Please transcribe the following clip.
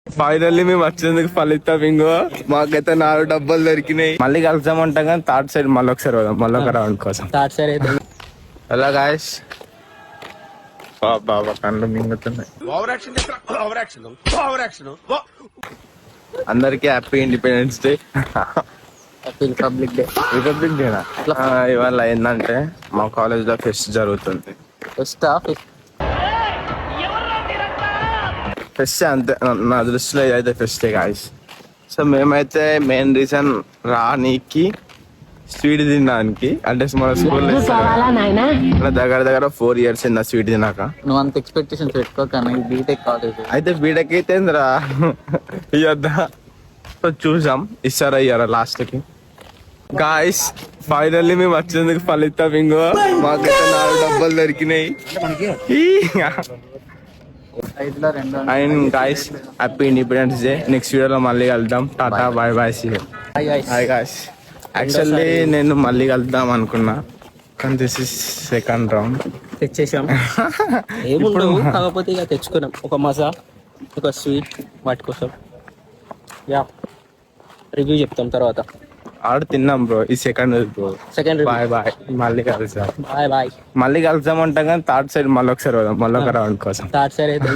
Finally మేము వచ్చేందుకు ఫలితం ఇంకో మాకైతే 4 డబ్బాలు దొరికినాయి. మళ్ళీ కలుద్దామంటాం కానీ థర్డ్ సైడ్ మళ్ళీ ఒకసారి పోదాం, మళ్ళీ ఒక రౌండ్ కోసం. హలో గాయస్, బాబా కళ్ళు మింగుతున్నాయి. అందరికి happy independence day. Republic day. Republic డేనా? ఇవాళ ఏంటంటే మా కాలేజ్ లో ఫెస్ట్ జరుగుతుంది. ఫెస్ట్ అంతే, నా దృష్టిలో ఇదైతే ఫెస్టే గాయస్. సో మేమైతే మెయిన్ రీజన్ రానీకి స్వీట్ తినడానికి, అంటే మన స్కూల్ దగ్గర దగ్గర 4 years నా స్వీట్ తినాక. నువ్వు అంత ఎక్స్పెక్టేషన్ పెట్టుకోకన్నా, బీటెక్ కాలేజ్ అయితే బీటెక్ అయితే ఇయ్యొద్దా? సో చూసాం ఇస్తారా ఇయ్యారా లాస్ట్ కి. గాయస్ ఫైనల్లీ మేము వచ్చేందుకు ఫలితం ఇంకో మాకైతే 4 డబ్బాలు దొరికినాయి. And guys happy independence day. Next వీడియోలో మళ్ళీ కలుద్దాం. Tata bye bye. Hi guys, actually నేను మళ్ళీ కలుద్దాం అనుకున్నా కానీ దిస్ ఇస్ సెకండ్ రౌండ్. తెచ్చేసాం ఏముండవు, కాకపోతే ఇక తెచ్చుకున్నాం ఒక మజా, ఒక స్వీట్ వాటి కోసం. యా రివ్యూ చెప్తాం తర్వాత. ఆడు తిన్నాం బ్రో, ఈ second bro. Second bye bye, మళ్ళీ కలుద్దాం. Bye bye. మళ్ళీ కలుద్దాం అంటాం కానీ థర్డ్ సైడ్ మళ్ళీ ఒకసారి పోదాం, మళ్ళీ ఒక రౌండ్ కోసం. థర్డ్ సైడ్ అయితే